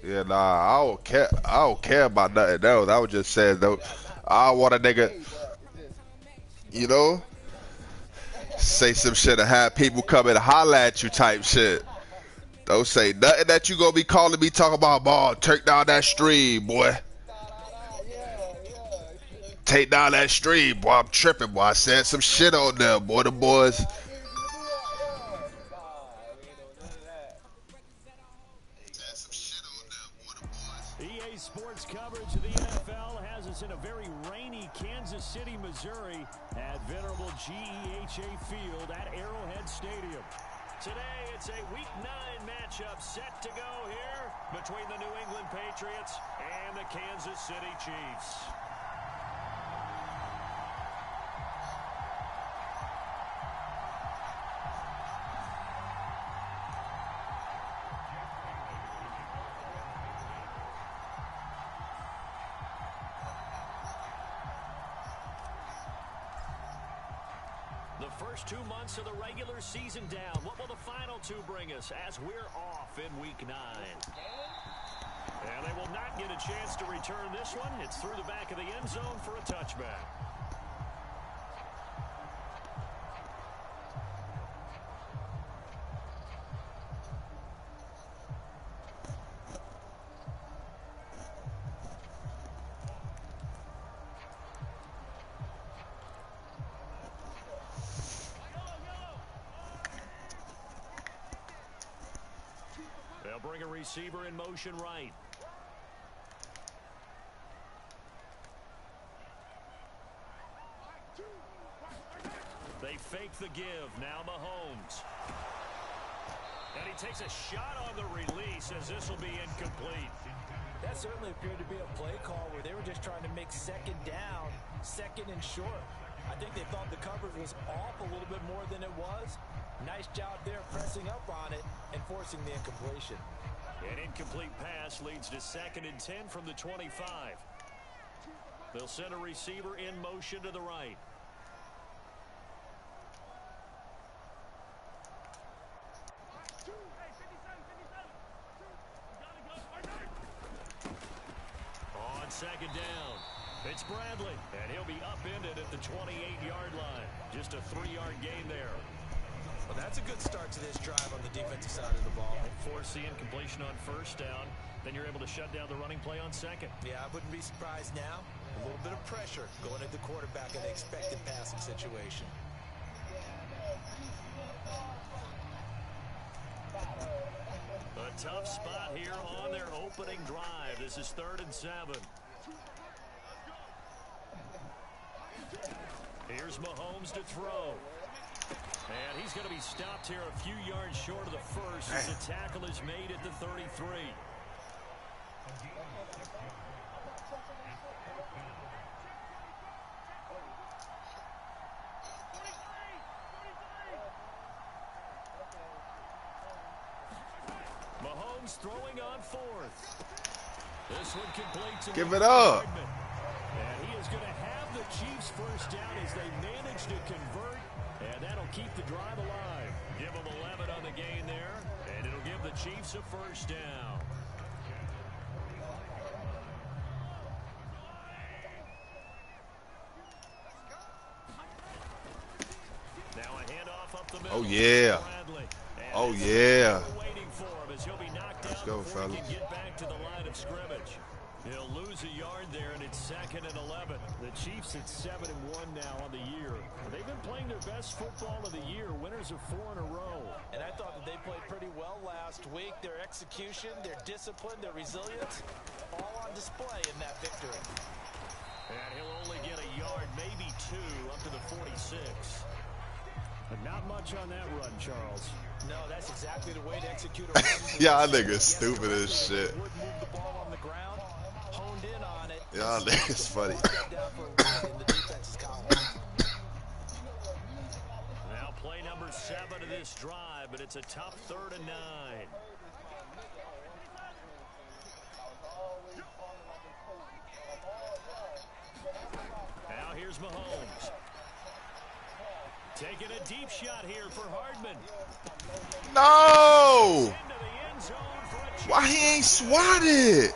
Yeah, nah, I don't care. I don't care about nothing else. I was just saying though, I want a nigga, you know, say some shit and have people come and holler at you type shit. Don't say nothing that you gonna be calling me talking about, boy, take down that stream, boy. Take down that stream, boy. I'm tripping, boy. I said some shit on there, boy. The boys. EA Sports coverage of the NFL has us in a very rainy Kansas City, Missouri at venerable GEHA Field at Arrowhead Stadium. Today, it's a Week 9 matchup set to go here between the New England Patriots and the Kansas City Chiefs. The first 2 months of the regular season down. What will the final 2 bring us as we're off in Week 9? And they will not get a chance to return this one. It's through the back of the end zone for a touchback. They'll bring a receiver in motion right. They fake the give. Now Mahomes. And he takes a shot on the release as this will be incomplete. That certainly appeared to be a play call where they were just trying to make second down, second and short. I think they thought the coverage was off a little bit more than it was. Nice job there pressing up on it and forcing the incompletion. An incomplete pass leads to 2nd and 10 from the 25. They'll send a receiver in motion to the right. On 2nd down, it's Bradley, and he'll be upended at the 28-yard line. Just a 3-yard gain there. Well, that's a good start to this drive on the defensive side of the ball. Force the incompletion on 1st down. Then you're able to shut down the running play on 2nd. Yeah, I wouldn't be surprised now. A little bit of pressure going at the quarterback in the expected passing situation. A tough spot here on their opening drive. This is 3rd and 7. Here's Mahomes to throw. And he's going to be stopped here a few yards short of the first as the tackle is made at the 33. Mahomes throwing on 4th. This one completes. Give it up. And he is going to have the Chiefs first down as they manage to convert. And that'll keep the drive alive. Give them 11 on the gain there. And it'll give the Chiefs a first down. Now a handoff up the middle. Oh, yeah. Oh, yeah. Let's go, fellas. Get back to the line of scrimmage. He'll lose a yard there, and it's 2nd and 11. The Chiefs at 7-1 now on the year. They've been playing their best football of the year, winners of 4 in a row. And I thought that they played pretty well last week. Their execution, their discipline, their resilience, all on display in that victory. And he'll only get a yard, maybe 2, up to the 46. But not much on that run, Charles. No, that's exactly the way to execute a run. Y'all niggas stupid as shit. Would move the ball on the ground, honed in on it. Y'all niggas funny. Now play number 7 of this drive, but it's a tough 3rd and 9. Now here's Mahomes. Taking a deep shot here for Hardman. No! Why he ain't swatted?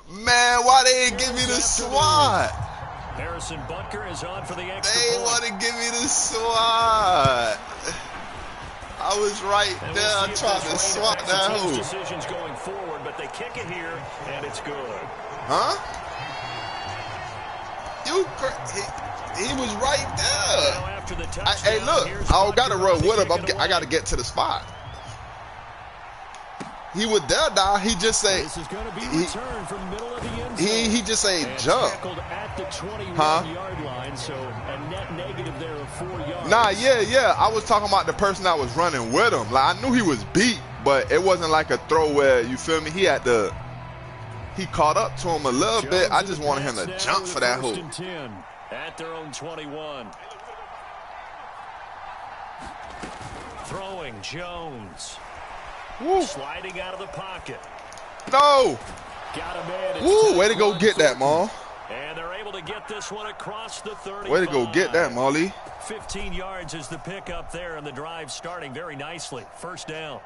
Man, why they ain't give me the swat? Harrison Butker is on for the extra They point. want to give me the swat. I was right there. I tried to swat that hoop. Decisions going forward, but they kick it here, and it's good. Huh? He was right there. Now after the Hey, look, I don't got to run with him. I got to get to the spot. He was there, dog. He just say this is going to be returned from middle of the end zone. He just say jump. Tackled at the 21-yard line, so a net negative there of 4 yards. Nah, yeah. I was talking about the person that was running with him. Like, I knew he was beat, but it wasn't like a throw where, you feel me? He caught up to him a little bit. I just wanted him to jump for that hoop. At their own 21. Throwing Jones. Woo. Sliding out of the pocket. No. Got him in. Woo, way to go get that, Maul. And they're able to get this one across the 30. Way to go get that, Molly. 15 yards is the pickup there, and the drive starting very nicely. First down.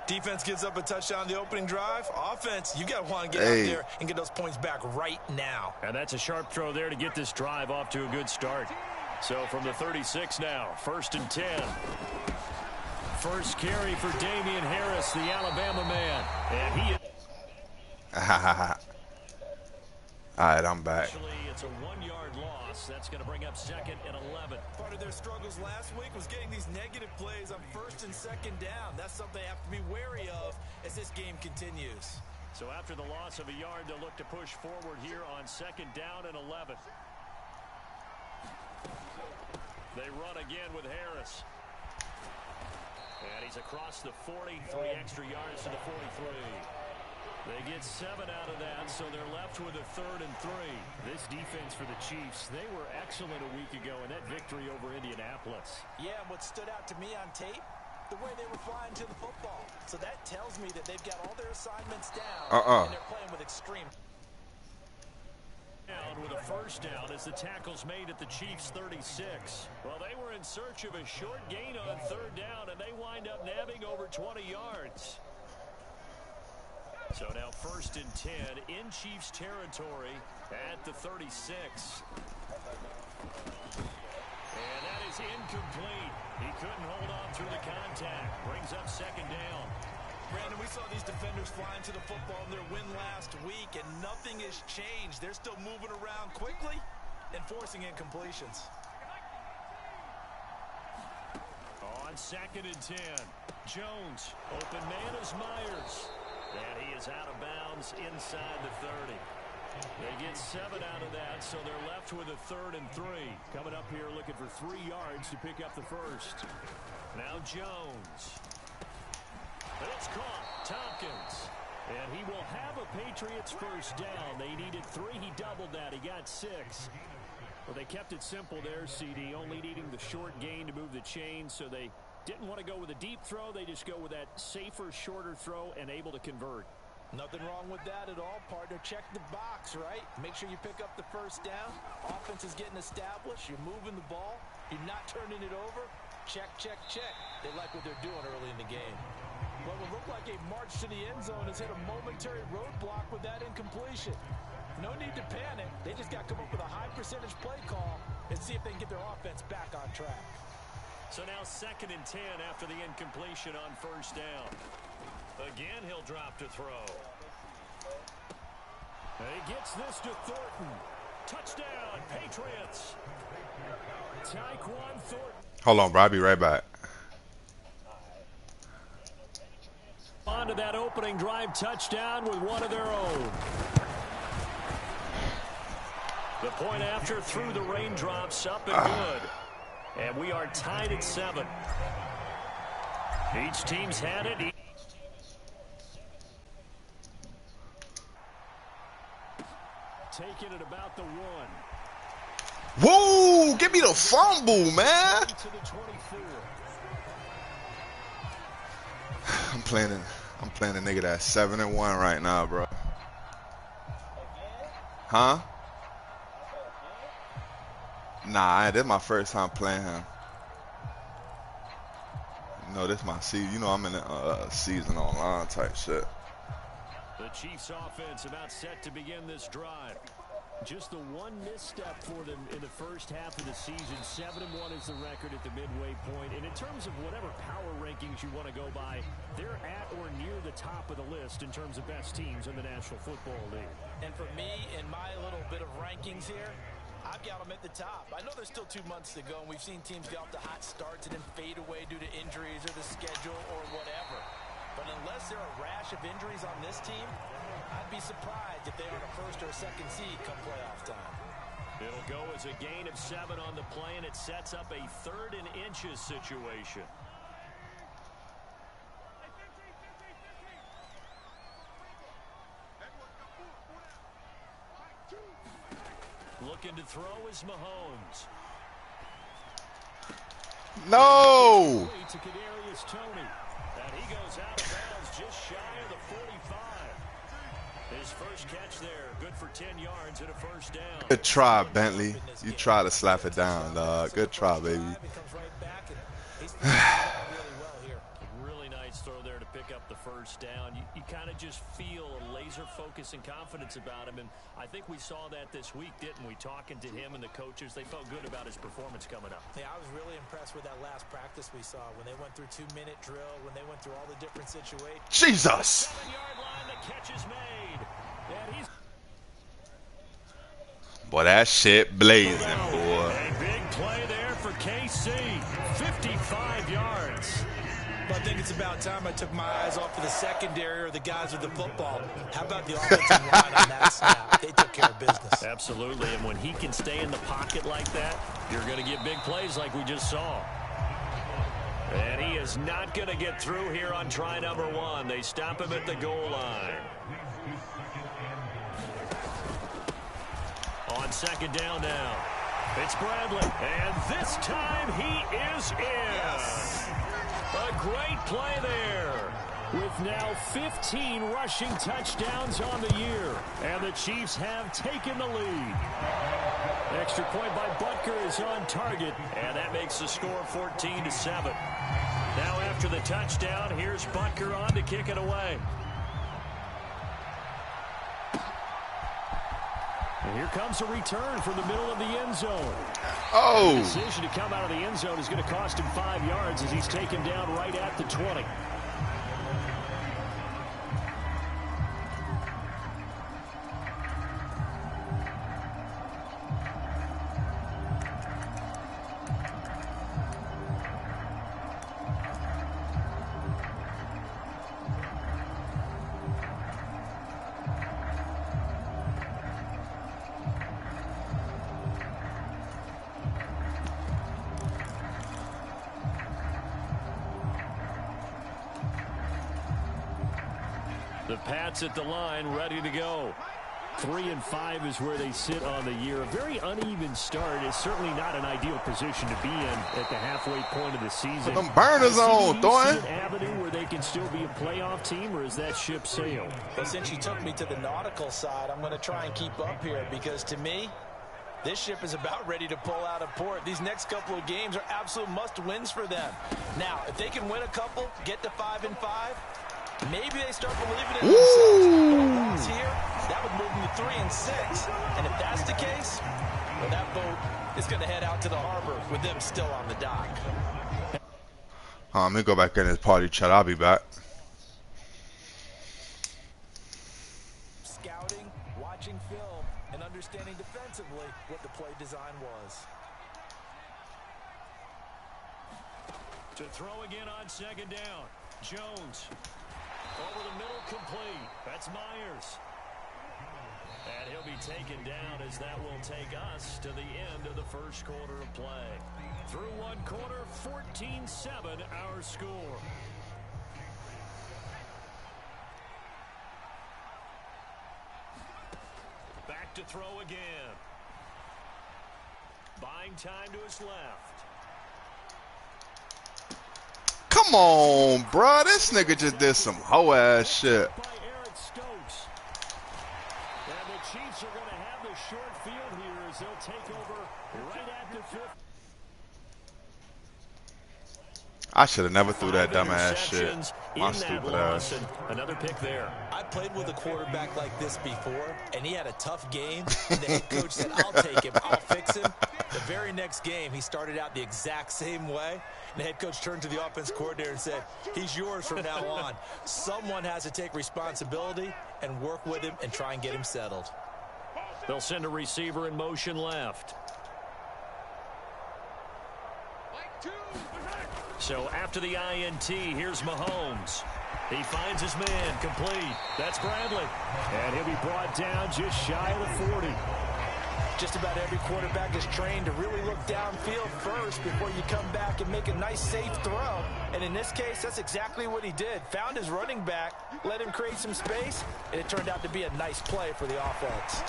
Defense gives up a touchdown the opening drive. Offense, you got to want to get out there and get those points back right now. And that's a sharp throw there to get this drive off to a good start. So from the 36 now, 1st and 10. First carry for Damian Harris, the Alabama man. And he... All right, I'm back. Actually, it's a 1-yard loss. That's going to bring up 2nd and 11. Part of their struggles last week was getting these negative plays on 1st and 2nd down. That's something they have to be wary of as this game continues. So after the loss of a yard, they'll look to push forward here on 2nd down and 11. They run again with Harris. And he's across the 40, 3 extra yards to the 43. They get 7 out of that, so they're left with a 3rd and 3. This defense for the Chiefs, they were excellent a week ago in that victory over Indianapolis. Yeah, and what stood out to me on tape, the way they were flying to the football. So that tells me that they've got all their assignments down, and they're playing with extreme. With a first down as the tackle's made at the Chiefs' 36. Well, they were in search of a short gain on 3rd down, and they wind up nabbing over 20 yards. So now 1st and 10 in Chiefs territory at the 36. And that is incomplete. He couldn't hold on through the contact. Brings up 2nd down. Brandon, we saw these defenders flying to the football in their win last week, and nothing has changed. They're still moving around quickly and forcing incompletions. On 2nd and 10, Jones, open man is Myers. And he is out of bounds inside the 30. They get 7 out of that, so they're left with a 3rd and 3. Coming up here looking for 3 yards to pick up the first. Now Jones. But it's caught. Tompkins. And he will have a Patriots first down. They needed 3. He doubled that. He got 6. Well, they kept it simple there, CD, only needing the short gain to move the chain, so they didn't want to go with a deep throw. They just go with that safer, shorter throw and able to convert. Nothing wrong with that at all, partner. Check the box, right? Make sure you pick up the first down. Offense is getting established. You're moving the ball. You're not turning it over. Check, check, check. They like what they're doing early in the game. What would look like a march to the end zone has hit a momentary roadblock with that incompletion. No need to panic. They just got to come up with a high percentage play call and see if they can get their offense back on track. So now 2nd and 10 after the incompletion on first down. Again, he'll drop to throw. He gets this to Thornton. Touchdown, Patriots. Tyquan Thornton. Hold on, bro. I'll be right back. On to that opening drive touchdown with one of their own. The point after through the raindrops, up and good. And we are tied at 7. Each team's had it. Taking it about the 1. Whoa! Give me the fumble, man. To the 24. I'm playing a nigga that's 7-1 right now, bro. Huh? Nah, this is my first time playing him. No, this is my season. You know, I'm in a season online type shit. The Chiefs offense about set to begin this drive. Just the one misstep for them in the first half of the season. 7-1 is the record at the midway point. And in terms of whatever power rankings you want to go by, they're at or near the top of the list in terms of best teams in the National Football League. And for me, in my little bit of rankings here, I've got them at the top. I know there's still 2 months to go, and we've seen teams get off to hot starts and then fade away due to injuries or the schedule or whatever. But unless there are a rash of injuries on this team, I'd be surprised if they are a first or a second seed come playoff time. It'll go as a gain of 7 on the play, and it sets up a 3rd and inches situation. Looking to throw is Mahomes. No! To Kadarius Toney. And he goes out of bounds just shy of the 45. His first catch there, good for 10 yards and a first down. Good try, Bentley. You try to slap it down, dog. Good try, baby. Really nice throw there to pick up the first down. You kind of just feel a laser focus and confidence about him, and I think we saw that this week, didn't we? Talking to him and the coaches, they felt good about his performance coming up. Yeah, I was really impressed with that last practice we saw when they went through 2-minute drill, when they went through all the different situations. Jesus! 7-yard line, the catch is made. And he's Boy, that shit blazing, boy. a big play there for KC. 55 yards. But I think it's about time I took my eyes off of the secondary or the guys with the football. How about the offensive line on that snap? They took care of business. Absolutely, and when he can stay in the pocket like that, you're going to get big plays like we just saw. And he is not going to get through here on try number 1. They stop him at the goal line. On second down now, it's Bradley, and this time he is in. Yes. A great play there, with now 15 rushing touchdowns on the year, and the Chiefs have taken the lead. Extra point by Butker is on target, and that makes the score 14-7. Now after the touchdown, here's Butker on to kick it away. And here comes a return from the middle of the end zone. Oh! The decision to come out of the end zone is going to cost him 5 yards as he's taken down right at the 20. The Pats at the line, ready to go. 3-5 is where they sit on the year. A very uneven start is certainly not an ideal position to be in at the halfway point of the season. Put them burners on, Thornton. An avenue where they can still be a playoff team, or is that ship sailed? Well, since you took me to the nautical side, I'm going to try and keep up here because to me, this ship is about ready to pull out of port. These next couple of games are absolute must-wins for them. Now, if they can win a couple, get to 5-5, maybe they start believing in themselves. But a loss here, that would move them to 3-6. And if that's the case, well, that boat is going to head out to the harbor with them still on the dock. Let me go back in this party chat. I'll be back. Scouting, watching film, and understanding defensively what the play design was. To throw again on second down. Jones. Over the middle, complete. That's Myers. And he'll be taken down as that will take us to the end of the first quarter of play. Through one quarter, 14-7 our score. Back to throw again. Buying time to his left. Come on, bruh. This nigga just did some hoe-ass shit. By Eric Stokes. And the Chiefs are going to have the short field here as they'll take over right at the I should have never threw that dumbass shit. My stupid ass. Another pick there. I played with a quarterback like this before, and he had a tough game. And the head coach said, I'll take him. I'll fix him. The very next game, he started out the exact same way. And the head coach turned to the offense coordinator and said, he's yours from now on. Someone has to take responsibility and work with him and try and get him settled. They'll send a receiver in motion left. So after the INT, here's Mahomes. He finds his man, complete. That's Bradley. And he'll be brought down just shy of the 40. Just about every quarterback is trained to really look downfield first before you come back and make a nice, safe throw. And in this case, that's exactly what he did. Found his running back, let him create some space, and it turned out to be a nice play for the offense.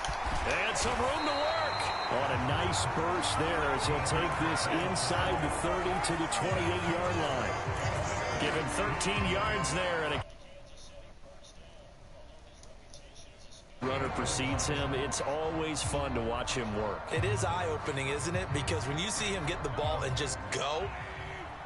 And some room to work. On a nice burst there as he'll take this inside the 30 to the 28-yard line. Give him 13 yards there. And a runner precedes him. It's always fun to watch him work. It is eye-opening, isn't it? Because when you see him get the ball and just go,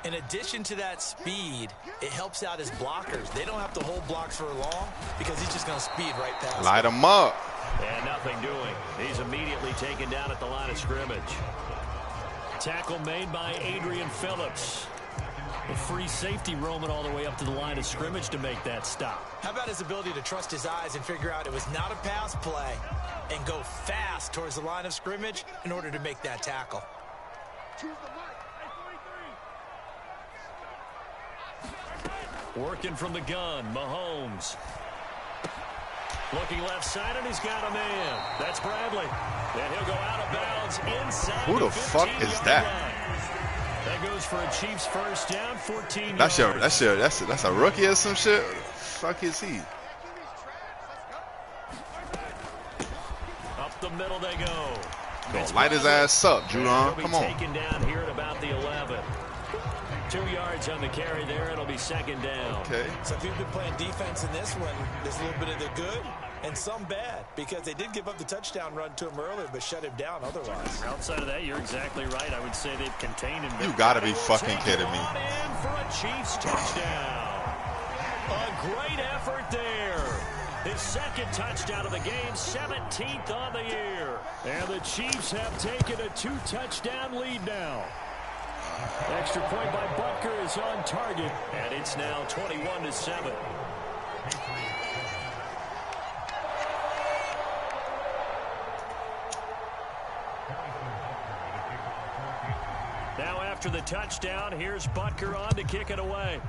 in addition to that speed, it helps out his blockers. They don't have to hold blocks for long because he's just going to speed right past Light him up. And nothing doing. He's immediately taken down at the line of scrimmage. Tackle made by Adrian Phillips. A free safety roaming all the way up to the line of scrimmage to make that stop. How about his ability to trust his eyes and figure out it was not a pass play and go fast towards the line of scrimmage in order to make that tackle. Working from the gun, Mahomes. Looking left side, and he's got a man. That's Bradley. And he'll go out of bounds inside. Who the fuck is that? Line. That goes for a Chiefs first down, 14 That's yards. That's a rookie or some shit. Who the fuck is he? Up the middle they go. Gonna light his ass up, Judon. Come on. Taken down here at about the 11. 2 yards on the carry there. It'll be second down. Okay. So if you've been playing defense in this one, there's a little bit of the good and some bad because they did give up the touchdown run to him earlier but shut him down otherwise. Outside of that, you're exactly right. I would say they've contained him. You gotta be fucking kidding me. In for a Chiefs touchdown. A great effort there. His second touchdown of the game, 17th on the year. And the Chiefs have taken a 2-touchdown lead now. Extra point by Butker is on target, and it's now 21-7. Now after the touchdown, here's Butker on to kick it away.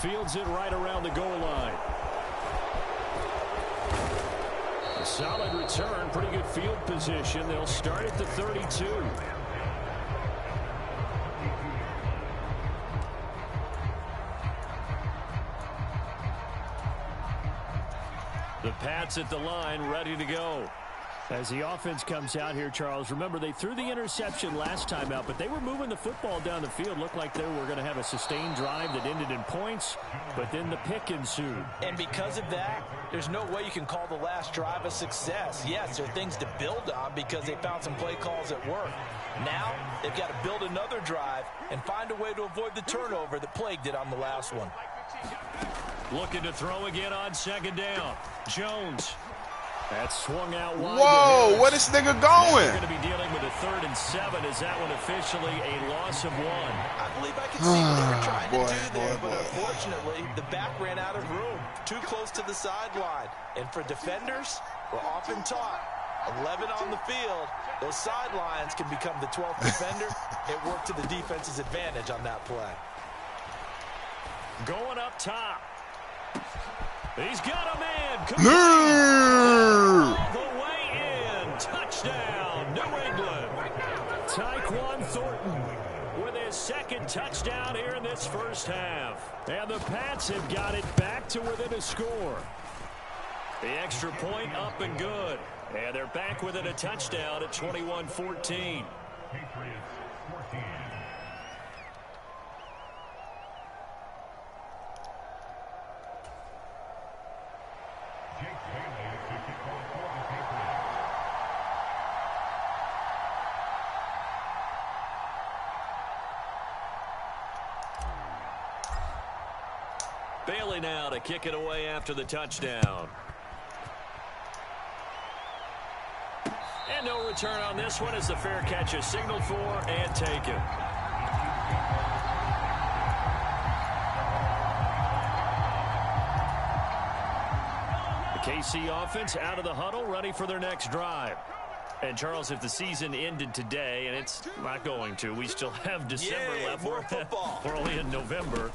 Fields it right around the goal line. A solid return, pretty good field position. They'll start at the 32. The Pats at the line, ready to go. As the offense comes out here, Charles, remember they threw the interception last time out, but they were moving the football down the field. Looked like they were going to have a sustained drive that ended in points, but then the pick ensued. And because of that, there's no way you can call the last drive a success. Yes, there are things to build on because they found some play calls at work. Now, they've got to build another drive and find a way to avoid the turnover that plagued it on the last one. Looking to throw again on second down. Jones. That's swung out wide. Whoa, where this nigga going? We're going to be dealing with a 3rd and 7. Is that one officially a loss of 1? I believe I can see what they were trying to do there, but unfortunately, the back ran out of room. Too close to the sideline. And for defenders, we're often taught, 11 on the field, those sidelines can become the 12th defender. It worked to the defense's advantage on that play. Going up top. He's got a man. All the way in. Touchdown, New England. Tyquan Thornton with his second touchdown here in this first half. And the Pats have got it back to within a score. The extra point up and good. And they're back within a touchdown at 21-14. Bailey now to kick it away after the touchdown. And no return on this one as the fair catch is signaled for and taken. The KC offense out of the huddle, ready for their next drive. And, Charles, if the season ended today, and it's not going to, we still have December left. We're only in November.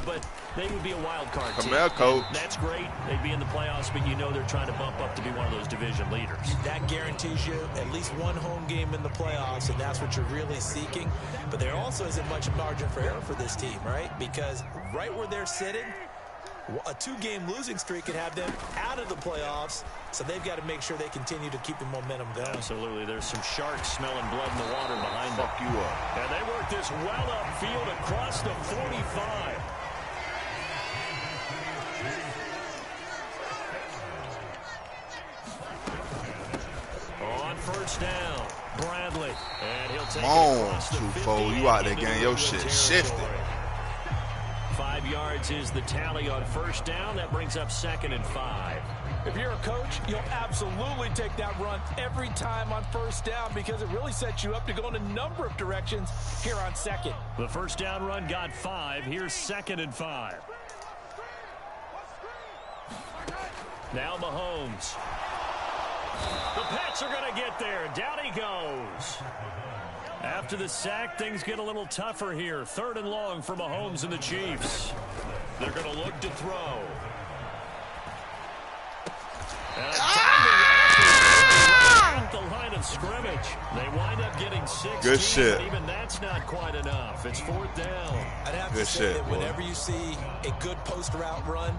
But they would be a wild card team. Come here, coach. That's great. They'd be in the playoffs, but you know they're trying to bump up to be one of those division leaders. That guarantees you at least one home game in the playoffs, and that's what you're really seeking. But there also isn't much margin for error for this team, right? Because right where they're sitting, a 2-game losing streak could have them out of the playoffs, so they've got to make sure they continue to keep the momentum going. Absolutely. There's some sharks smelling blood in the water behind them. Fuck you up. And they work this well upfield across the 45. On first down, Bradley. And he'll take it across the 50. You out there getting your shit shifted. 5 yards is the tally on first down. That brings up 2nd and 5. If you're a coach, you'll absolutely take that run every time on first down because it really sets you up to go in a number of directions here on second. The first down run got 5. Here's 2nd and 5. Now Mahomes. The Pats are going to get there. Down he goes. After the sack, things get a little tougher here. 3rd and long for Mahomes and the Chiefs. They're going to look to throw. At the line of scrimmage. They wind up getting 16. Good shit. But even that's not quite enough. It's 4th down. I'd have to say that whenever you see a good post route run,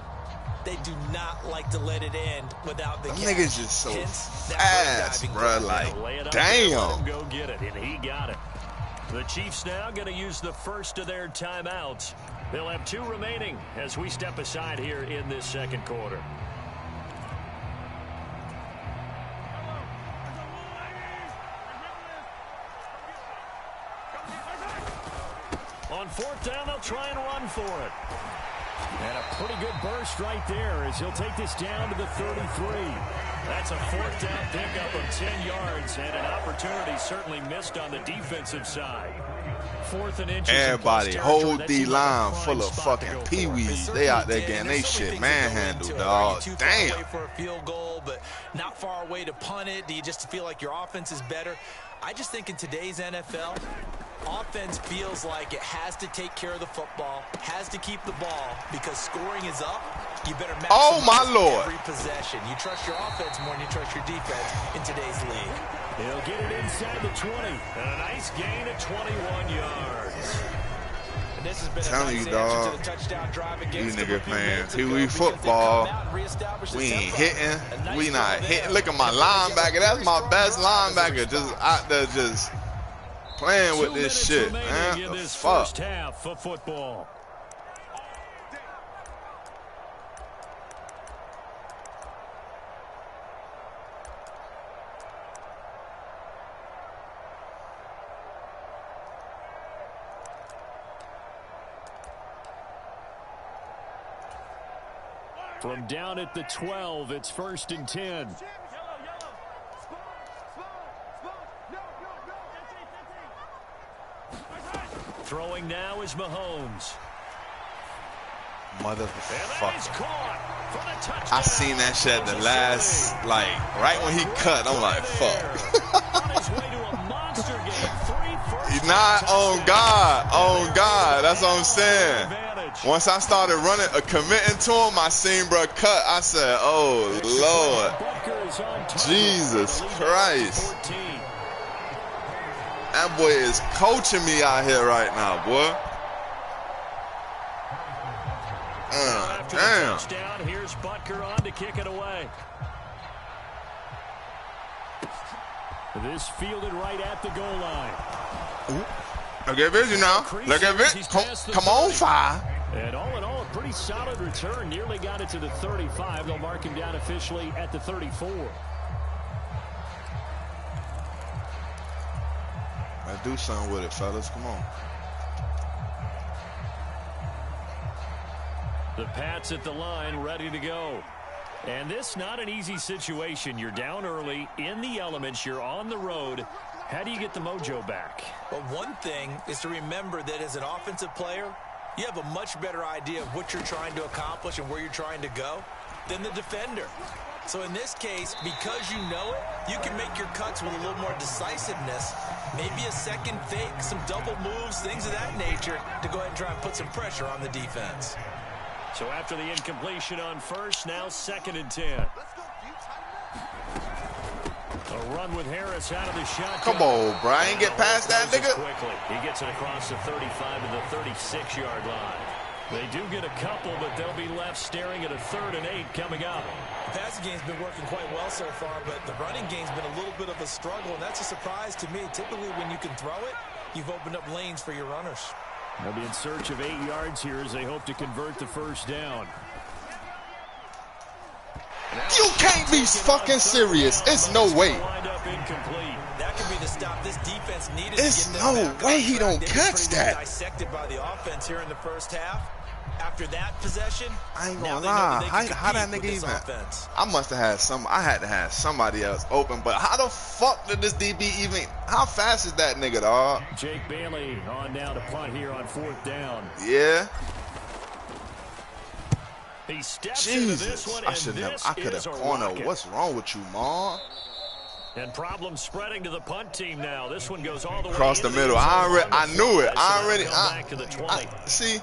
they do not like to let it end without the Them catch. niggas just so Hence, fast, bro. Like, damn. Go get it, and he got it. The Chiefs now going to use the first of their timeouts. They'll have 2 remaining as we step aside here in this second quarter. On 4th down, they'll try and run for it. And a pretty good burst right there as he'll take this down to the 33. That's a 4th down pickup of 10 yards and an opportunity certainly missed on the defensive side. 4th and inches. Everybody, hold the line full of fucking peewees. They out there getting they shit manhandled, dog. Damn. Away for a field goal, but not far away to punt it. Do you just feel like your offense is better? I just think in today's NFL, offense feels like it has to take care of the football, has to keep the ball, because scoring is up. You better maximize every possession. You trust your offense more than you trust your defense in today's league. He'll get it inside the 20. And a nice gain of 21 yards. And this has been telling a nice you, dog, to the touchdown drive against you nigga playing Pee-wee football. We ain't hitting. We not hitting. Look at my linebacker. That's my best linebacker. Just out there just playing with this shit, man. In the this fuck? first half of football. From down at the 12, it's 1st and 10. Throwing now is Mahomes. Motherfucker. I seen that shit at the last, like, right when he cut. I'm like, fuck. He's not on God. On God. That's what I'm saying. Once I started running, committing to him, I seen bro cut. I said, oh, Lord. Jesus Christ. That boy is coaching me out here right now, boy. Damn. Here's Butker on to kick it away. This fielded right at the goal line. Ooh. Look at Vizzy now. Look at Vizzy. Come on, fire. And all in all, a pretty solid return. Nearly got it to the 35. They'll mark him down officially at the 34. Let's do something with it, fellas. Come on. The Pats at the line, ready to go. And this not an easy situation. You're down early, in the elements, you're on the road. How do you get the mojo back? Well, one thing is to remember that as an offensive player, you have a much better idea of what you're trying to accomplish and where you're trying to go than the defender. So in this case, because you know it, you can make your cuts with a little more decisiveness, maybe a second fake, some double moves, things of that nature, to go ahead and try and put some pressure on the defense. So after the incompletion on first, now 2nd and 10. A run with Harris out of the shot. Come on, Brian, get past that nigga. Quickly. He gets it across the 35 to the 36-yard line. They do get a couple, but they'll be left staring at a 3rd and 8 coming up. The passing game's been working quite well so far, but the running game's been a little bit of a struggle, and that's a surprise to me. Typically, when you can throw it, you've opened up lanes for your runners. They'll be in search of 8 yards here as they hope to convert the first down. You can't be fucking serious. It's no way. That could be the stop this defense needed. It's no way he don't catch that. Dissected by the offense here in the first half. After that possession, I ain't gonna lie. How that nigga even? I must have had some. I had to have somebody else open. But how the fuck did this DB even? How fast is that nigga, dog? Jake Bailey on now to punt here on 4th down. Yeah. He steps Jesus, into this one, I should have. I could have cornered. What's wrong with you, Mom? And problems spreading to the punt team now. This one goes all the way across the middle. I knew it. See,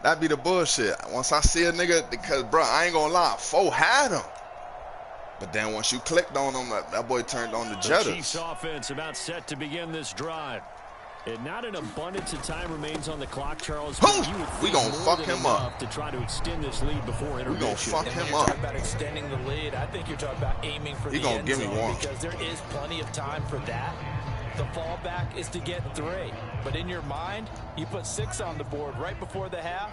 that'd be the bullshit. Once I see a nigga, because bro, I ain't gonna lie, 4 had him. But then once you clicked on him, that boy turned on the Jetters. The Chiefs offense about set to begin this drive. And not an abundance of time remains on the clock, Charles. We gonna fuck him up to try to extend this lead before intermission. We gonna fuck him up. Talking about extending the lead. I think you're talking about aiming for the end zone because there is plenty of time for that. The fallback is to get 3, but in your mind, you put 6 on the board right before the half.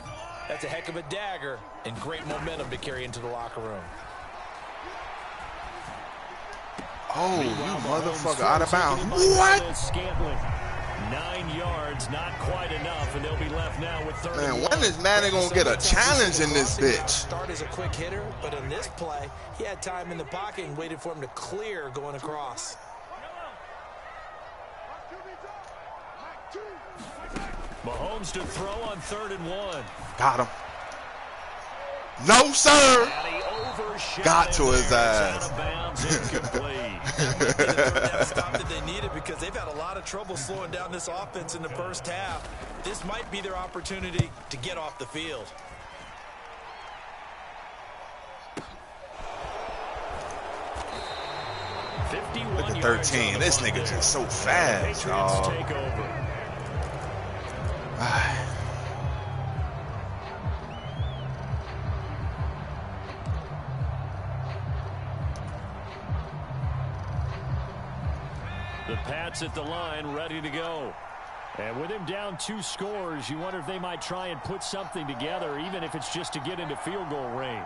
That's a heck of a dagger and great momentum to carry into the locker room. Oh, you motherfucker, out of bounds. What? 9 yards, not quite enough, and they'll be left now with 30. Man, when is Madden gonna get a challenge in this bitch? Start as a quick hitter, but in this play, he had time in the pocket and waited for him to clear going across. Mahomes to throw on 3rd and 1. Got him. No, sir. Got to his ass. That stop that they needed because they've had a lot of trouble slowing down this offense in the first half. This might be their opportunity to get off the field. Look at 13. This nigga just so fast, y'all. The Pats at the line, ready to go. And with him down 2 scores, you wonder if they might try and put something together, even if it's just to get into field goal range.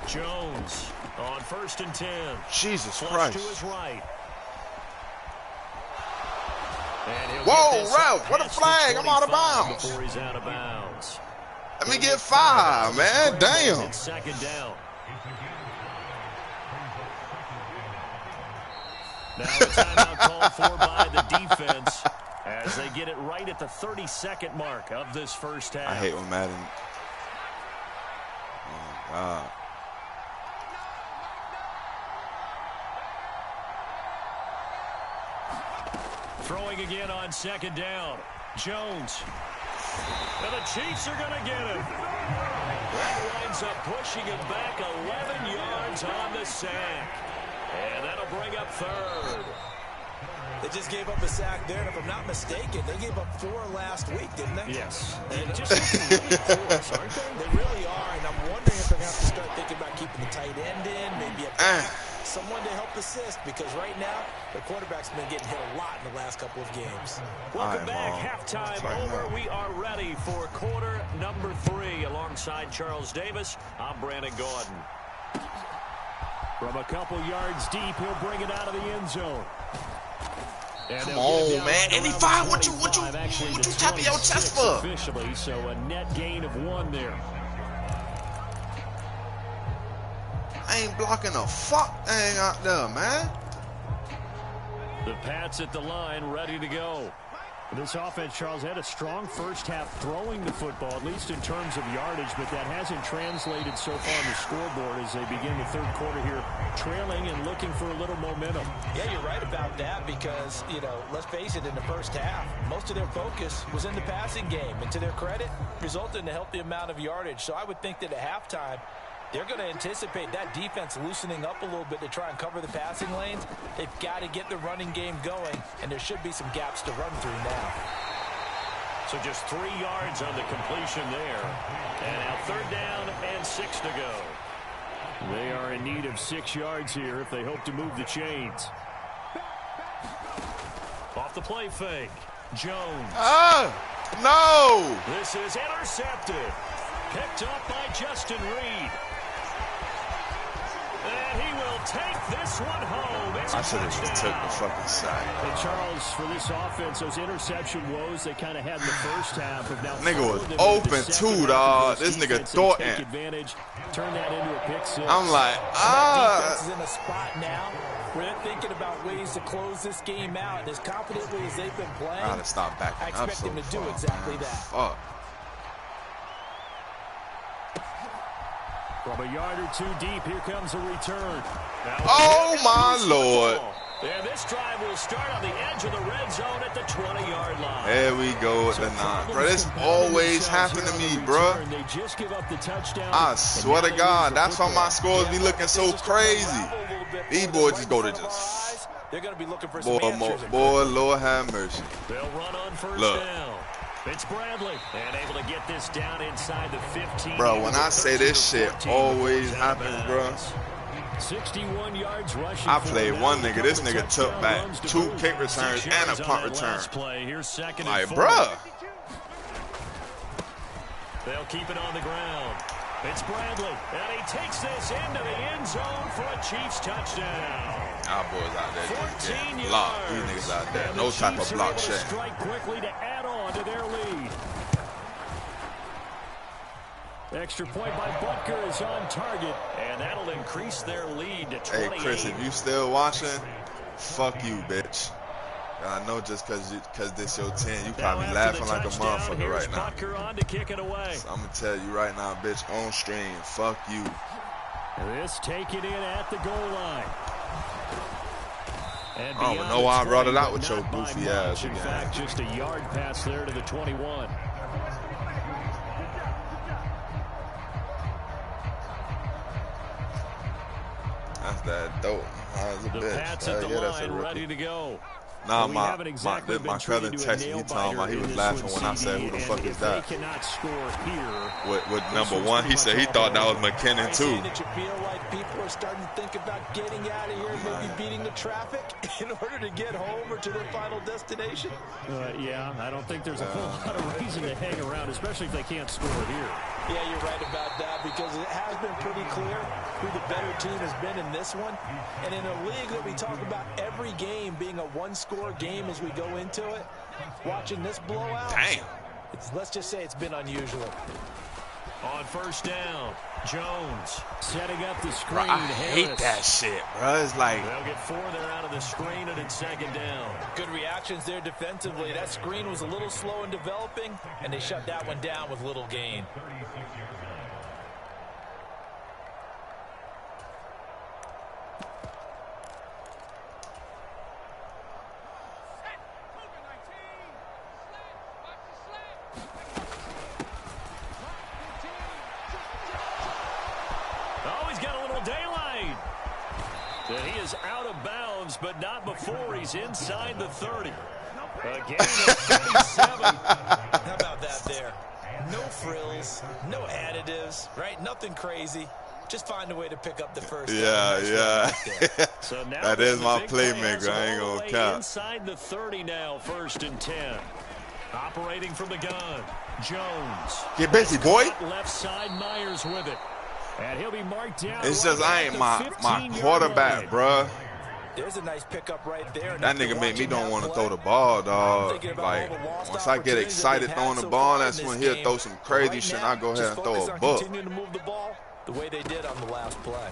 Jones on 1st and 10. Jesus Flush Christ. to his right. Whoa, Ralph, what a flag. I'm out of bounds. Before he's out of bounds. Let me get 5, man. Damn. 2nd down. Now a timeout called for by the defense as they get it right at the 32nd mark of this first half. I hate when Madden. Oh, God. Throwing again on 2nd down. Jones. And the Chiefs are going to get him. That winds up pushing him back 11 yards on the sack. And that'll bring up 3rd. They just gave up a sack there, and if I'm not mistaken, they gave up 4 last week, didn't they? Yes. And just really force, aren't they? They really are, and I'm wondering if they're going to have to start thinking about keeping the tight end in, maybe someone to help assist, because right now, the quarterback's been getting hit a lot in the last couple of games. Welcome back. Halftime over. We are ready for quarter number 3. Alongside Charles Davis, I'm Brandon Gordon. From a couple yards deep, he'll bring it out of the end zone. Come on, man. 85. What you tapping your chest for? Officially, so a net gain of 1 there. I ain't blocking a fuck thing out there, man. The Pats at the line, ready to go. This offense, Charles, had a strong first half throwing the football, at least in terms of yardage, but that hasn't translated so far on the scoreboard as they begin the third quarter here, trailing and looking for a little momentum. Yeah, you're right about that because, you know, let's face it, in the first half, most of their focus was in the passing game, and to their credit, resulted in a healthy amount of yardage. So I would think that at halftime, they're going to anticipate that defense loosening up a little bit to try and cover the passing lanes. They've got to get the running game going, and there should be some gaps to run through now. So just 3 yards on the completion there. And now 3rd down and 6 to go. They are in need of 6 yards here if they hope to move the chains. Off the play fake. Jones. No! This is intercepted. Picked up by Justin Reed. And he will take this one home. I should have just took the fucking sack. And Charles, for this offense, those interception woes they kind of had in the first half have now. Nigga was open too, dog. This nigga Thornton. Turn that into a pick 6. I'm like, Defense is in a spot now where they're thinking about ways to close this game out. And as confidently as they've been playing, I gotta stop backing I up expect so them to far, do exactly man. that. Fuck. From a yard or 2 deep, here comes a return. Oh, my Lord. And this drive will start on the edge of the red zone at the 20-yard line. There we go with the 9. Bro, this always happen to me, bro. They just give up the touchdown. I swear to God, that's why my scores be looking so crazy. These boys just go to just... They're going to be looking for some answers. Boy, Lord have mercy. They'll run on first Look. down. It's Bradley, and able to get this down inside the 15. Bro, when I say this shit always happens, bro. 61 yards rushing. I played one nigga. This nigga took back 2 kick returns and a punt return. Here's 2nd Like, and 4. bruh. They'll keep it on the ground. It's Bradley, and he takes this into the end zone for a Chiefs touchdown. Our boys out there just 14 getting yards. blocked. These niggas out there. No type of block shit. Strike quickly to add on to their lead. Extra point by Butker is on target, and that'll increase their lead to 28. Hey, Chris, if you still watching, fuck you, bitch. I know just because this your 10, you probably laughing like a motherfucker right now. Butker on to kick it away. So I'm going to tell you right now, bitch, on stream, fuck you. This take it in at the goal line. And I don't know why I brought it out with your not goofy by ass much. In again. fact, just a yard pass there to the 21. That's that dope. That's a The bitch. Pats at the Yeah, that's a line, rookie. ready to go. Nah, We my haven't exactly been cousin treated to a texted me. He nail-biter talking about he in was this laughing one, when I said, CD, who the fuck and is if that? They cannot score here. With number 1, he said he thought that was McKinnon too. That you feel like people are starting to think about getting out of here, maybe beating the traffic in order to get home or to their final destination? Yeah, I don't think there's a whole lot of reason to hang around, especially if they can't score here. Yeah, you're right about that because it has been pretty clear who the better team has been in this one. And in a league that we talk about every game being a one-score game as we go into it, watching this blowout, Damn. let's just say it's been unusual. On first down, Jones setting up the screen. Bro, I hate that shit, bro. It's like, They'll get 4 there out of the screen, and it's 2nd down. Good reactions there defensively. That screen was a little slow in developing, and they shut that one down with little gain. Oh, he's got a little daylight. And he is out of bounds, but not before he's inside the 30. A gain of 37. How about that there? No frills, no additives, right? Nothing crazy. Just find a way to pick up the first. yeah. So now That is my the big play playmaker. I ain't all gonna the way cap. Inside the 30 now, 1st and 10. Operating from the gun, Jones. Get busy, boy. Left side, Myers with it. And he'll be marked down. It's right just I at ain't the my 15-yard quarterback, line. bruh. There's a nice pickup right there. That nigga make me don't want to throw the ball, dog. Like, once I get excited throwing the ball, that's when he'll throw some crazy shit, and I go ahead and throw a book. Continue to move the ball the way they did on the last play.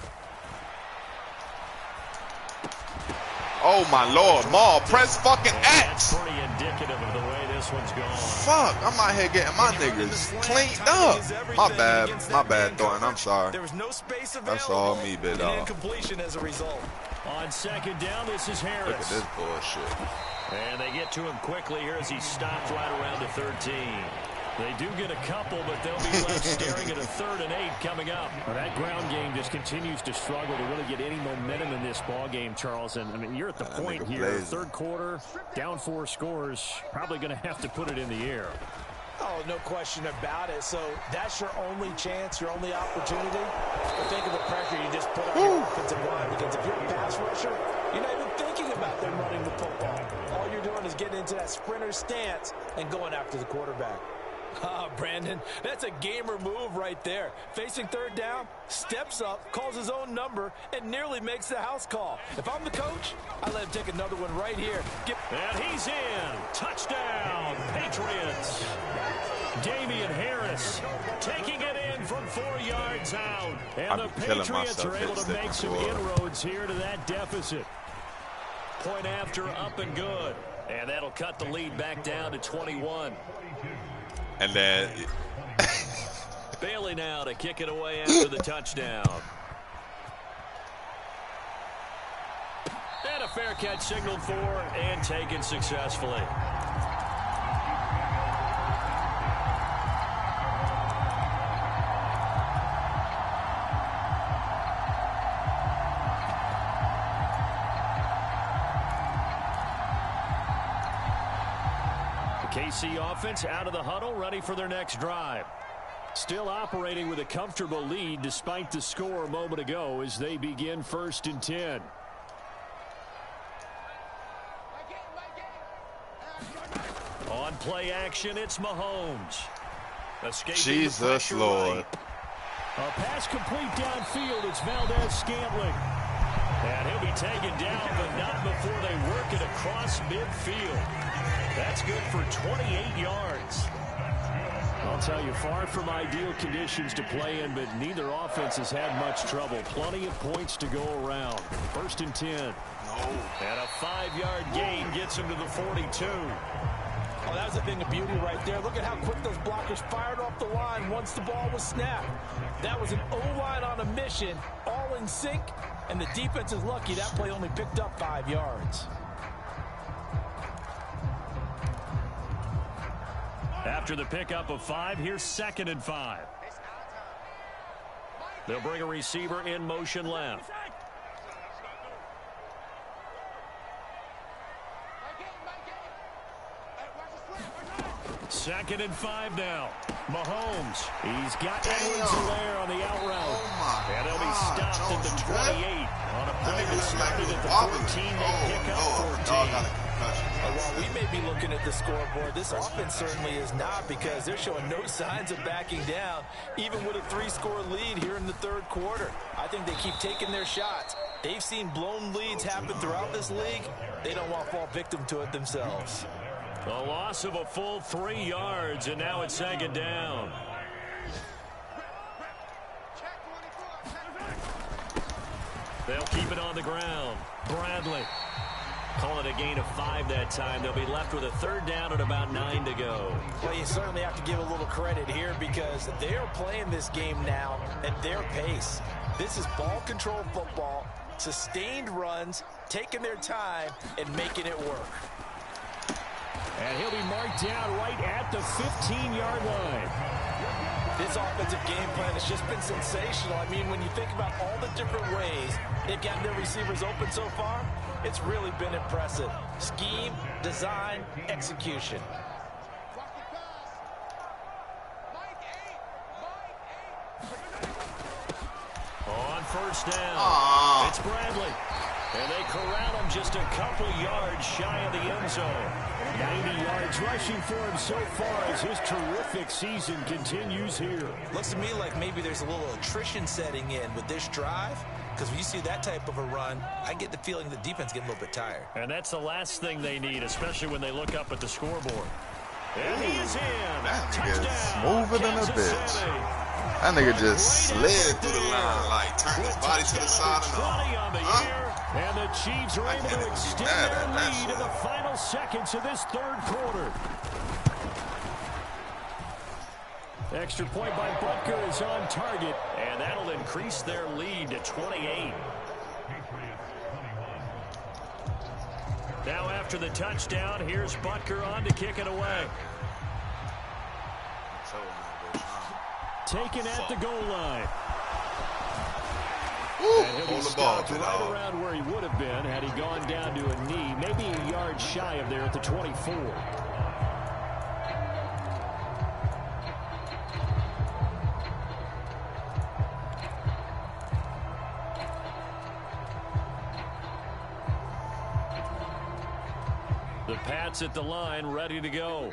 Oh, my Lord. Maul, press fucking X. That's pretty indicative of the way this one's going. Fuck, I'm out here getting my niggas cleaned up. My bad throwing, I'm sorry. There was no space available. That's all me, big dog. Incompletion as a result. On second down, this is Harris. Look at this bullshit. And they get to him quickly here as he stops right around the 13. They do get a couple, but they'll be left staring at a 3rd and 8 coming up. Well, that ground game just continues to struggle to really get any momentum in this ball game, Charles. And I mean, you're at the point here, third quarter, down 4 scores, probably going to have to put it in the air. Oh, no question about it. So that's your only chance, your only opportunity. But think of the pressure you just put on your offensive line, because if you're a pass rusher, you're not even thinking about them running the football. All you're doing is getting into that sprinter stance and going after the quarterback. Brandon, that's a gamer move right there. Facing 3rd down, steps up, calls his own number, and nearly makes the house call. If I'm the coach, I let him take another one right here. And he's in. Touchdown, Patriots. Damian Harris taking it in from 4 yards out. And the Patriots are able to make some inroads here to that deficit. Point after, up and good. And that'll cut the lead back down to 21. And then Bailey now to kick it away after the touchdown. And a fair catch signaled for and taken successfully. KC offense out of the huddle, ready for their next drive. Still operating with a comfortable lead despite the score a moment ago as they begin 1st and 10. On play action, it's Mahomes. Jesus Lord. Right. A pass complete downfield. It's Valdez-Scantling. And he'll be taken down, but not before they work it across midfield. That's good for 28 yards. I'll tell you, far from ideal conditions to play in, but neither offense has had much trouble. Plenty of points to go around. 1st and 10. And a 5-yard gain gets him to the 42. Oh, that was a thing of beauty right there. Look at how quick those blockers fired off the line once the ball was snapped. That was an O-line on a mission, all in sync, and the defense is lucky that play only picked up 5 yards. After the pickup of 5, here's 2nd and 5. They'll bring a receiver in motion left. Second and 5 now. Mahomes. He's got Edwards-Helaire on the out route. And he'll be stopped at the 28. On a play that started at the 14, they pick up 14. While we may be looking at the scoreboard, this offense certainly is not, because they're showing no signs of backing down, even with a 3-score lead here in the 3rd quarter. I think they keep taking their shots. They've seen blown leads happen throughout this league. They don't want to fall victim to it themselves. A loss of a full 3 yards, and now it's 2nd down. They'll keep it on the ground. Bradley. Call it a gain of 5 that time. They'll be left with a 3rd down and about 9 to go. Well, you certainly have to give a little credit here, because they're playing this game now at their pace. This is ball control football, sustained runs, taking their time, and making it work. And he'll be marked down right at the 15-yard line. This offensive game plan has just been sensational. I mean, when you think about all the different ways they've gotten their receivers open so far, it's really been impressive. Scheme, design, execution. On 1st down, it's Bradley. And they corral him just a couple yards shy of the end zone. 90 yards rushing for him so far as his terrific season continues here. Looks to me like maybe there's a little attrition setting in with this drive. because when you see that type of a run, I get the feeling the defense getting a little bit tired. And that's the last thing they need, especially when they look up at the scoreboard. And he is in. That nigga is smoother than a bitch. That nigga just slid through the line, like turned his body to the side and all. Huh? And the Chiefs are able to extend their lead in the final seconds of this third quarter. Extra point by Butker is on target, and that'll increase their lead to 28. Now after the touchdown, here's Butker on to kick it away. Taken at the goal line. And he'll be stopped right around where he would have been had he gone down to a knee, maybe a yard shy of there at the 24. The Pats at the line, ready to go.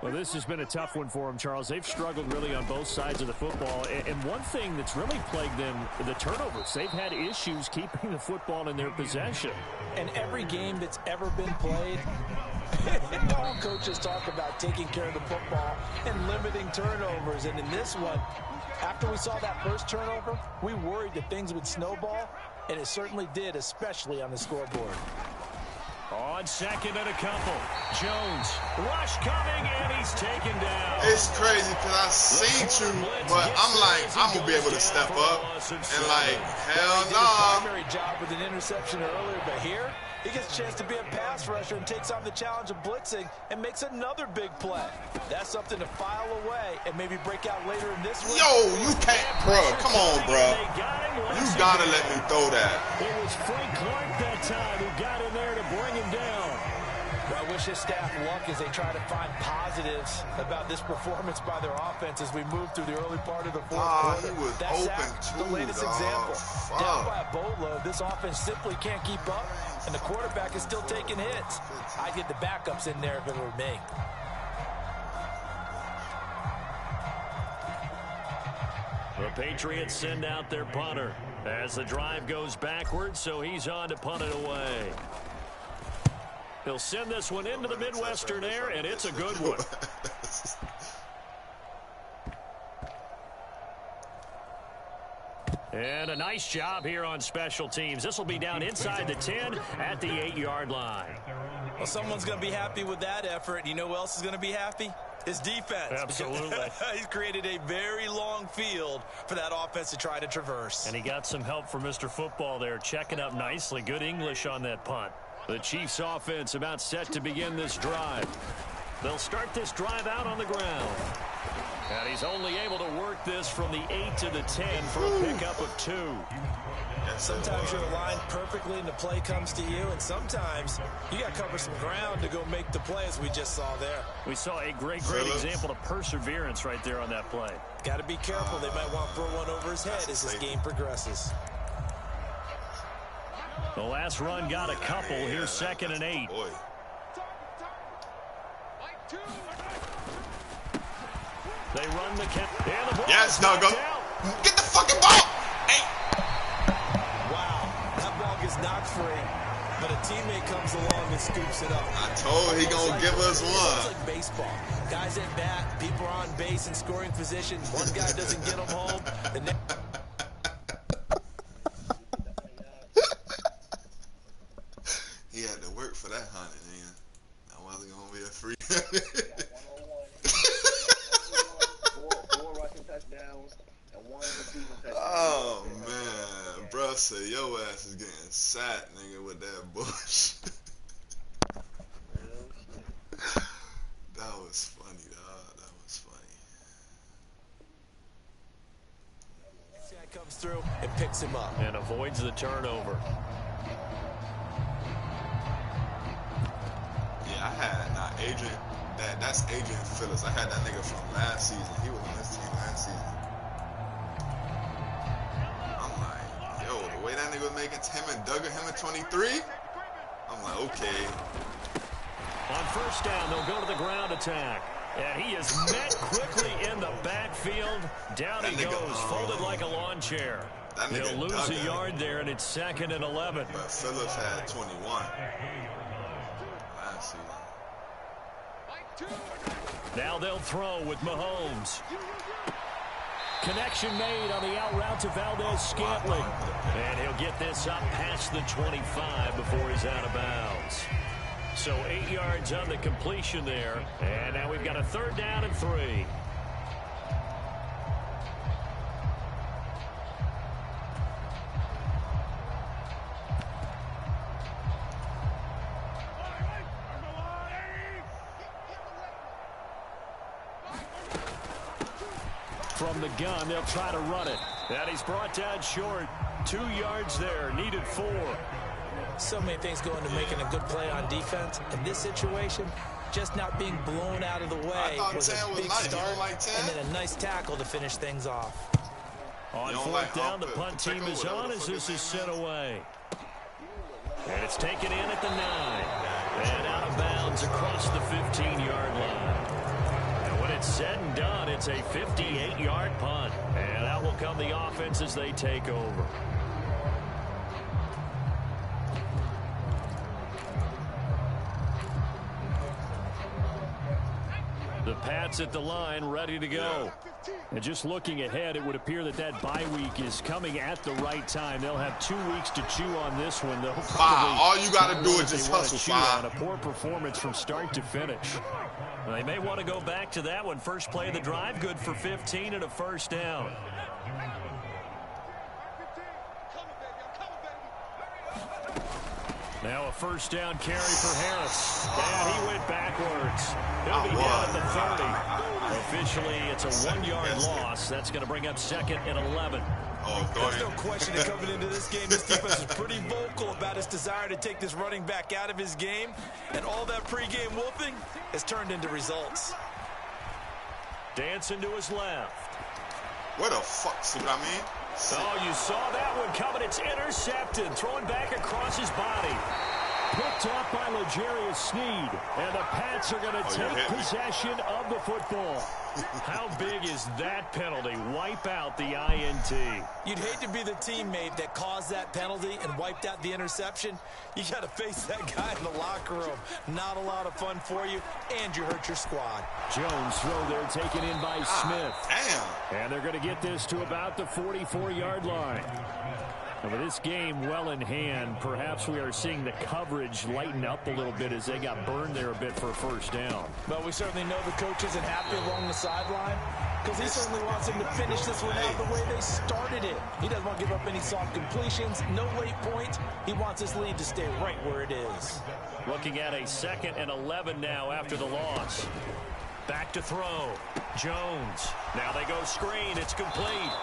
Well, this has been a tough one for them, Charles. They've struggled really on both sides of the football. And one thing that's really plagued them, the turnovers. They've had issues keeping the football in their possession. And every game that's ever been played, all coaches talk about taking care of the football and limiting turnovers. And in this one, after we saw that first turnover, we worried that things would snowball, and it certainly did, especially on the scoreboard. On second and a couple. Jones, rush coming, and he's taken down. It's crazy because I seen you, but I'm like, I'm going to be able to step up. And like, hell no. Nah. Primary job with an interception earlier, but here, he gets a chance to be a pass rusher and takes on the challenge of blitzing and makes another big play. That's something to file away and maybe break out later in this one. Yo, you can't, bro. Come on, bro. You got to let me throw that. It was Frank Clark that time who got in there to bring him down. Well, I wish his staff luck as they try to find positives about this performance by their offense as we move through the early part of the fourth quarter. He was That's open too, the latest dog. example. Fuck. Down by a boatload, this offense simply can't keep up, and the quarterback is still taking hits. I'd get the backups in there if it were me. The Patriots send out their punter as the drive goes backwards, so he's on to punt it away. He'll send this one into the Midwestern air, and it's a good one. And a nice job here on special teams. This will be down inside the 10 at the 8-yard line. Well, someone's going to be happy with that effort. You know who else is going to be happy? His defense. Absolutely. He's created a very long field for that offense to try to traverse. And he got some help from Mr. Football there, checking up nicely. Good English on that punt. The Chiefs offense about set to begin this drive. They'll start this drive out on the ground. And he's only able to work this from the 8 to the 10 for a pickup of 2. Sometimes you're aligned perfectly and the play comes to you, and sometimes you got to cover some ground to go make the play, as we just saw there. We saw a great example of perseverance right there on that play. Got to be careful. They might want to throw one over his head as this game progresses. The last run got a couple. Here's second and 8. They run the count. Yes, Doug. Get the fucking ball. Hey. Wow, that ball gets knocked free, but a teammate comes along and scoops it up. I told he gonna give us one. It's like baseball. Guys at bat, people are on base in scoring position. One guy doesn't get them home. The next. He had to work for that 100, man. That wasn't gonna be a free. Oh man, bro said your ass is getting sat, nigga, with that bush. That was funny, dog. That was funny. This guy comes through and picks him up and avoids the turnover. Yeah, I had Adrian. That's Adrian Phillips. I had that nigga from last season. He was on this team last season. I'm like, yo, the way that nigga was making him and Duggar, him at 23. I'm like, okay. On first down, they'll go to the ground attack. And he is met quickly in the backfield. Down he goes, folded like a lawn chair. They'll lose a yard there, and it's 2nd and 11. But Phillips had 21. I see. Now they'll throw with Mahomes. Connection made on the out route to Valdez-Scantling. And he'll get this up past the 25 before he's out of bounds. So 8 yards on the completion there. And now we've got a 3rd down and 3. From the gun, they'll try to run it. And he's brought down short. 2 yards there, needed 4. So many things go into making a good play on defense. In this situation, just not being blown out of the way was a big start, and then a nice tackle to finish things off. On 4th down, the punt team is on as this is sent away. And it's taken in at the 9. And out of bounds across the 15-yard line. And when it's said and done, it's a 58-yard punt. And out will come the offense as they take over. The Pats at the line, ready to go. And just looking ahead, it would appear that that bye week is coming at the right time. They'll have 2 weeks to chew on this one. They'll probably all you got to do is just hustle, on a poor performance from start to finish. Well, they may want to go back to that one. First play of the drive, good for 15 and a 1st down. Now a 1st down carry for Harris. And he went backwards. He'll be down at the 30. Officially, it's a 1-yard loss. That's going to bring up 2nd and 11. There's no question that coming into this game, this defense is pretty vocal about its desire to take this running back out of his game. And all that pregame wolfing has turned into results. Dancing to his left. What the fuck, see what I mean? Oh, you saw that one coming. It's intercepted. Throwing back across his body. Picked up by L'Jarius Sneed. And the Pats are going to take possession of the football. How big is that penalty? Wipe out the INT. You'd hate to be the teammate that caused that penalty and wiped out the interception. You got to face that guy in the locker room. Not a lot of fun for you, and you hurt your squad. Jones throw there taken in by Smith. Damn. And they're going to get this to about the 44-yard line. And with this game well in hand, perhaps we are seeing the coverage lighten up a little bit as they got burned there a bit for a 1st down. But we certainly know the coach isn't happy along the sideline because he certainly wants him to finish this one out the way they started it. He doesn't want to give up any soft completions, no late points. He wants his lead to stay right where it is. Looking at a 2nd and 11 now after the loss. Back to throw. Jones. Now they go screen. It's complete.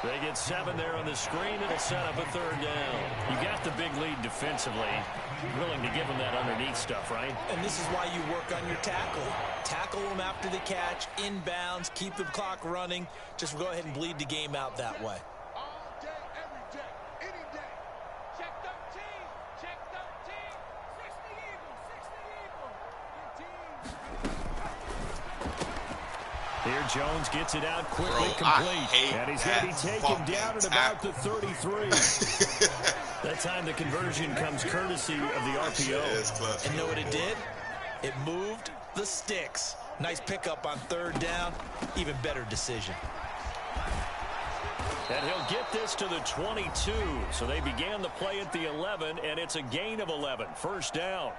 They get 7 there on the screen. It'll set up a 3rd down. You got the big lead defensively. Willing to give them that underneath stuff, right? And this is why you work on your tackling. Tackle them after the catch, inbounds, keep the clock running. Just go ahead and bleed the game out that way. All day, every day, any day. Check 13. Check 13. 60 Eagles. 60 Eagles. Here Jones gets it out quickly, complete. And he's going to be taken down at about the 33. That time the conversion comes courtesy of the RPO. And know what it did? It moved the sticks. Nice pickup on 3rd down. Even better decision. And he'll get this to the 22. So they began the play at the 11, and it's a gain of 11. 1st down.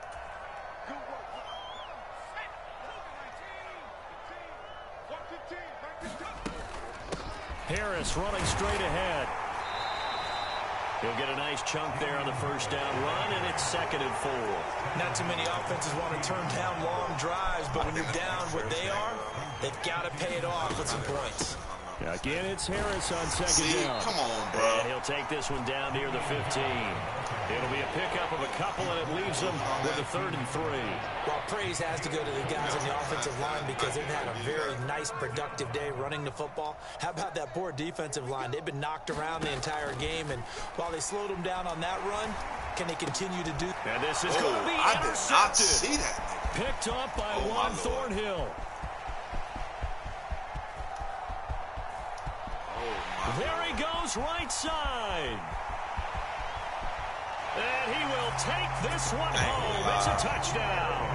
Harris running straight ahead. He'll get a nice chunk there on the 1st down run, and it's 2nd and 4. Not too many offenses want to turn down long drives, but when you're down what they are, they've got to pay it off with some points. Again, it's Harris on 2nd down. Come on, bro. And he'll take this one down near the 15. It'll be a pickup of a couple, and it leaves them with a 3rd and 3. Well, praise has to go to the guys on the offensive line because they've had a very nice, productive day running the football. How about that poor defensive line? They've been knocked around the entire game, and while they slowed them down on that run, can they continue to do that? And this is going to be I did not intercepted. see that. Picked up by Juan Thornhill. There he goes goes right side. And he will take this one home. It's a touchdown.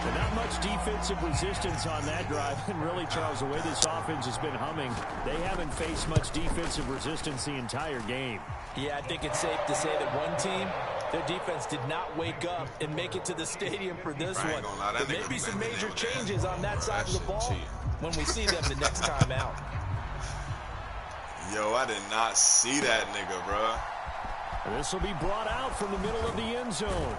And not much defensive resistance on that drive. And really, Charles, the way this offense has been humming, they haven't faced much defensive resistance the entire game. Yeah, I think it's safe to say that one team, their defense did not wake up and make it to the stadium for this one. There may be some major changes on that side of the ball when we see them the next time out. Yo, I did not see that nigga, bro. This will be brought out from the middle of the end zone.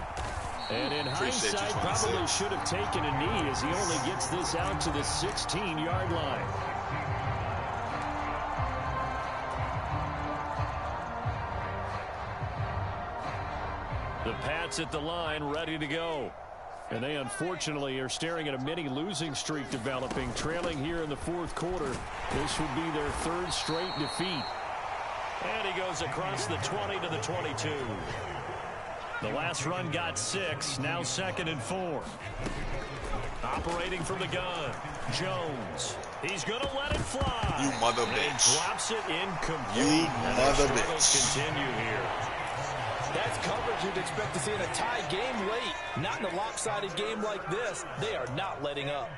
And in hindsight, probably should have taken a knee as he only gets this out to the 16-yard line. The Pats at the line, ready to go. And they unfortunately are staring at a mini losing streak developing, trailing here in the fourth quarter. This would be their third straight defeat. And he goes across the 20 to the 22. The last run got 6, now 2nd and 4. Operating from the gun, Jones. He's going to let it fly. You mother and bitch. Drops it incomplete. You mother and the bitch. Continue here. That's coverage you'd expect to see in a tie game late. Not in a lopsided game like this. They are not letting up.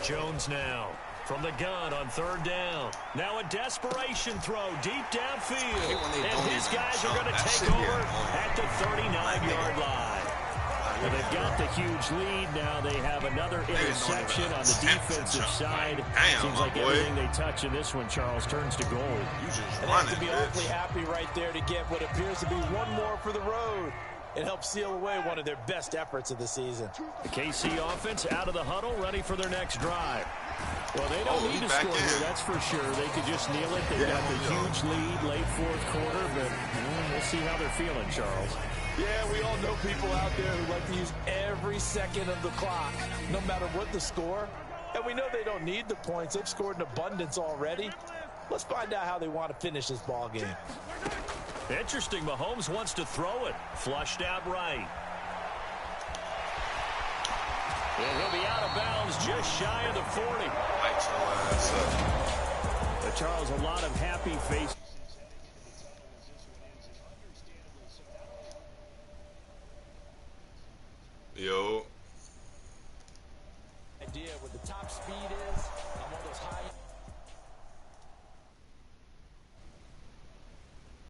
Jones now from the gun on 3rd down. Now a desperation throw deep downfield. And his guys are going to take over at the 39-yard line. And they've got the huge lead. Now they have another interception on the defensive side. Seems like everything they touch in this one, Charles, turns to gold. You just They running, have to be awfully happy right there to get what appears to be one more for the road. It helps seal away one of their best efforts of the season. The KC offense out of the huddle, ready for their next drive. Well, they don't need to score here, that's for sure. They could just kneel it. They've got the huge lead late fourth quarter, but we'll see how they're feeling, Charles. Yeah, we all know people out there who like to use every second of the clock, no matter what the score. And we know they don't need the points. They've scored in abundance already. Let's find out how they want to finish this ball game. Interesting. Mahomes wants to throw it. Flushed out right. And he'll be out of bounds just shy of the 40. Charles, a lot of happy faces. Yo. Idea with the top speed